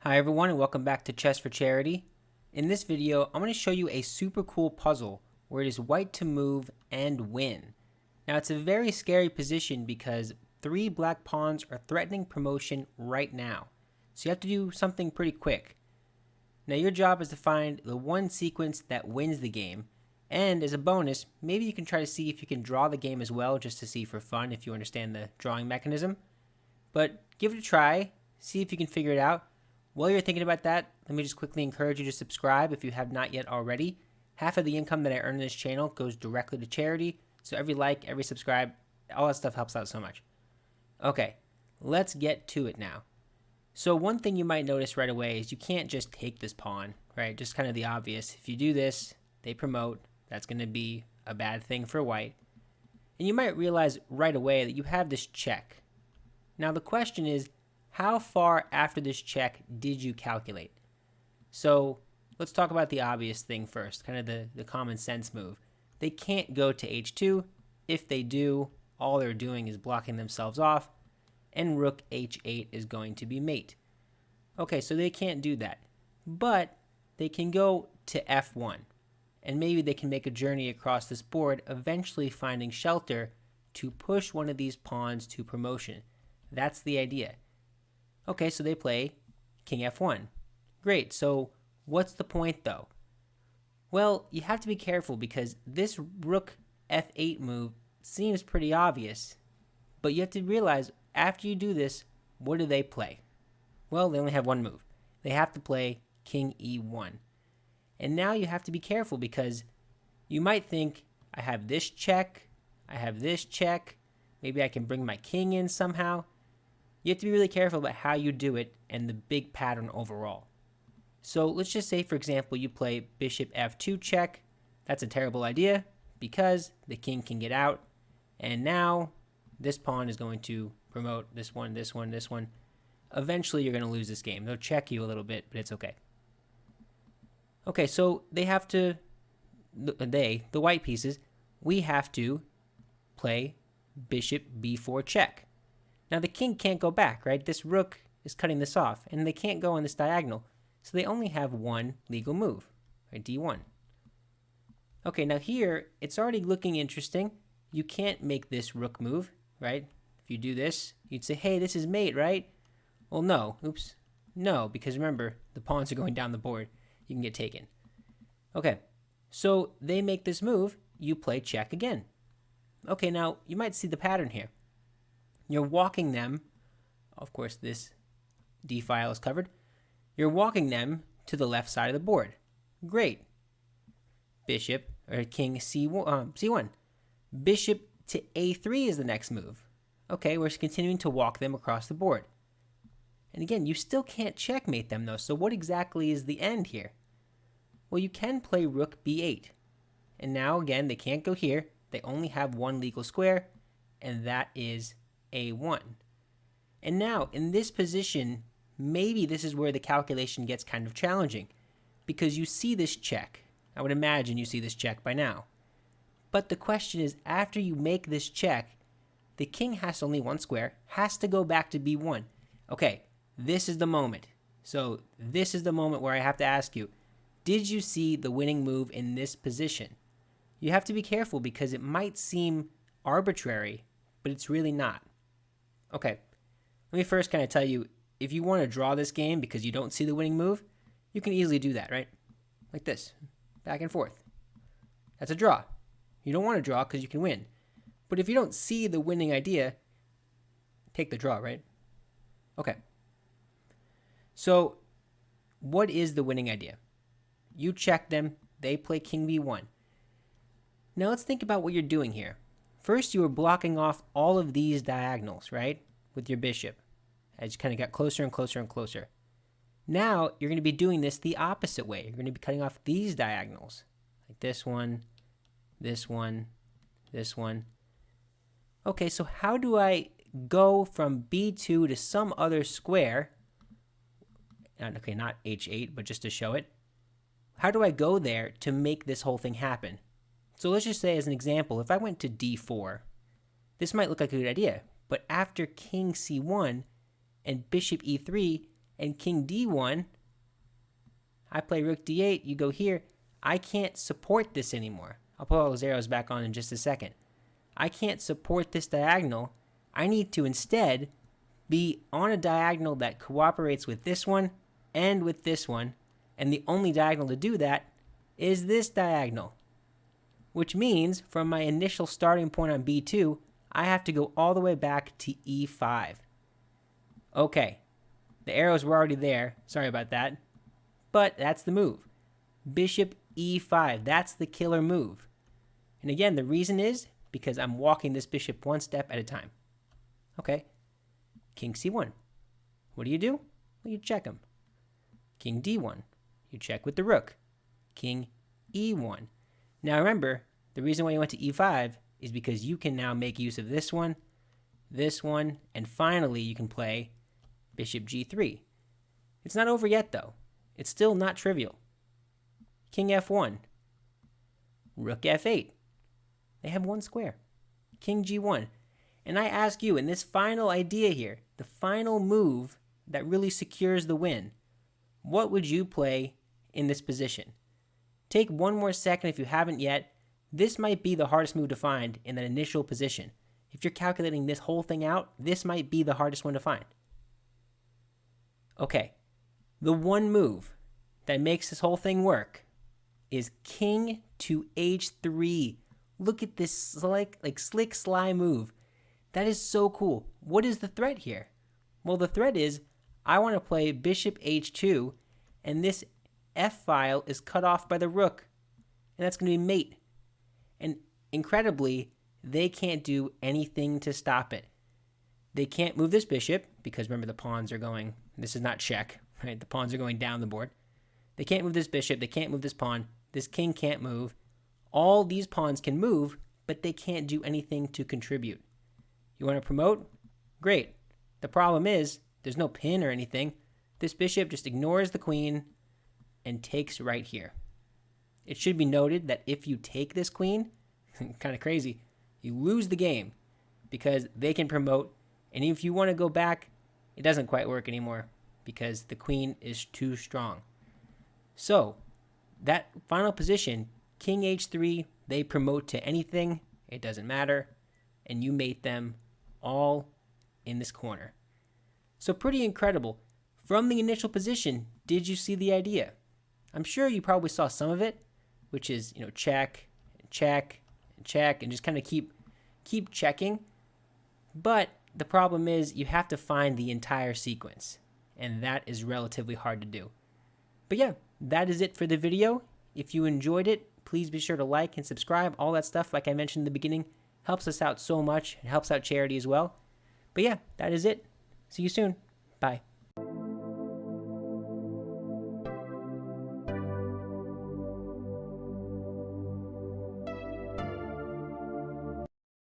Hi everyone and welcome back to Chess for Charity. In this video, I'm going to show you a super cool puzzle where it is white to move and win. Now it's a very scary position because 3 black pawns are threatening promotion right now. So you have to do something pretty quick. Now your job is to find the one sequence that wins the game, and as a bonus, maybe you can try to see if you can draw the game as well just to see for fun if you understand the drawing mechanism. But give it a try, see if you can figure it out. While you're thinking about that, let me just quickly encourage you to subscribe if you have not yet already. Half of the income that I earn in this channel goes directly to charity, so every like, every subscribe, all that stuff helps out so much. Okay, let's get to it now. So one thing you might notice right away is you can't just take this pawn, right? Just kind of the obvious. If you do this, they promote. That's going to be a bad thing for white. And you might realize right away that you have this check. Now the question is, how far after this check did you calculate? So let's talk about the obvious thing first, kind of the common sense move. They can't go to h2. If they do, all they're doing is blocking themselves off, and rook h8 is going to be mate. Okay, so they can't do that, but they can go to f1, and maybe they can make a journey across this board, eventually finding shelter to push one of these pawns to promotion. That's the idea. Okay, so they play king f1. Great, so what's the point though? Well, you have to be careful because this rook f8 move seems pretty obvious, but you have to realize after you do this, what do they play? Well, they only have one move. They have to play king e1. And now you have to be careful because you might think, I have this check, I have this check, maybe I can bring my king in somehow. You have to be really careful about how you do it and the big pattern overall. So let's just say, for example, you play bishop f2 check. That's a terrible idea because the king can get out. And now this pawn is going to promote this one, this one, this one. Eventually you're going to lose this game. They'll check you a little bit, but it's okay. Okay, so they have to, the white pieces, we have to play bishop b4 check. Now the king can't go back, right? This rook is cutting this off, and they can't go on this diagonal. So they only have one legal move, right? d1. Okay, now here, it's already looking interesting. You can't make this rook move, right? If you do this, you'd say, hey, this is mate, right? Well, no. Oops. No, because remember, the pawns are going down the board. You can get taken. Okay, so they make this move. You play check again. Okay, now you might see the pattern here. You're walking them, of course this D file is covered, you're walking them to the left side of the board. Great. Bishop, or king C1. Bishop to A3 is the next move. Okay, we're continuing to walk them across the board. And again, you still can't checkmate them though, so what exactly is the end here? Well, you can play rook B8. And now again, they can't go here. They only have one legal square, and that is a1. And now, in this position, maybe this is where the calculation gets kind of challenging, because you see this check. I would imagine you see this check by now. But the question is, after you make this check, the king has only one square, has to go back to b1. Okay, this is the moment. So this is the moment where I have to ask you, did you see the winning move in this position? You have to be careful because it might seem arbitrary, but it's really not. Okay, let me first kind of tell you, if you want to draw this game because you don't see the winning move, you can easily do that, right? Like this, back and forth. That's a draw. You don't want to draw because you can win. But if you don't see the winning idea, take the draw, right? Okay. So, what is the winning idea? You check them, they play king b1. Now let's think about what you're doing here. First, you were blocking off all of these diagonals, right? With your bishop, as you kind of got closer and closer and closer. Now, you're going to be doing this the opposite way. You're going to be cutting off these diagonals, like this one, this one, this one. Okay, so how do I go from b2 to some other square? Okay, not h8, but just to show it. How do I go there to make this whole thing happen? So let's just say as an example, if I went to d4, this might look like a good idea, but after king c1 and bishop e3, and king d1, I play rook d8, you go here. I can't support this anymore. I'll put all those arrows back on in just a second. I can't support this diagonal. I need to instead be on a diagonal that cooperates with this one and with this one, and the only diagonal to do that is this diagonal, which means from my initial starting point on b2, I have to go all the way back to e5. Okay, the arrows were already there, sorry about that, but that's the move. Bishop e5, that's the killer move. And again, the reason is because I'm walking this bishop one step at a time. Okay, king c1. What do? Well, you check him. King d1. You check with the rook. King e1. Now remember, the reason why you went to e5 is because you can now make use of this one, and finally you can play bishop g3. It's not over yet though. It's still not trivial. King f1. Rook f8. They have one square. King g1. And I ask you, in this final idea here, the final move that really secures the win, what would you play in this position? Take one more second if you haven't yet. This might be the hardest move to find in that initial position. If you're calculating this whole thing out, this might be the hardest one to find. Okay, the one move that makes this whole thing work is king to h3. Look at this slick, sly move. That is so cool. What is the threat here? Well, the threat is I want to play bishop h2, and this f file is cut off by the rook, and that's going to be mate. And incredibly, they can't do anything to stop it. They can't move this bishop, because remember the pawns are going, this is not check, right? The pawns are going down the board. They can't move this bishop, they can't move this pawn, this king can't move. All these pawns can move, but they can't do anything to contribute. You want to promote? Great. The problem is, there's no pin or anything. This bishop just ignores the queen and takes right here. It should be noted that if you take this queen, kind of crazy, you lose the game because they can promote, and if you want to go back, it doesn't quite work anymore because the queen is too strong. So, that final position, king h3, they promote to anything, it doesn't matter, and you mate them all in this corner. So pretty incredible. From the initial position, did you see the idea? I'm sure you probably saw some of it, which is, check, and check, and check, and just kind of keep checking. But the problem is you have to find the entire sequence, and that is relatively hard to do. But yeah, that is it for the video. If you enjoyed it, please be sure to like and subscribe. All that stuff, like I mentioned in the beginning, helps us out so much. It helps out charity as well. But yeah, that is it. See you soon. Bye.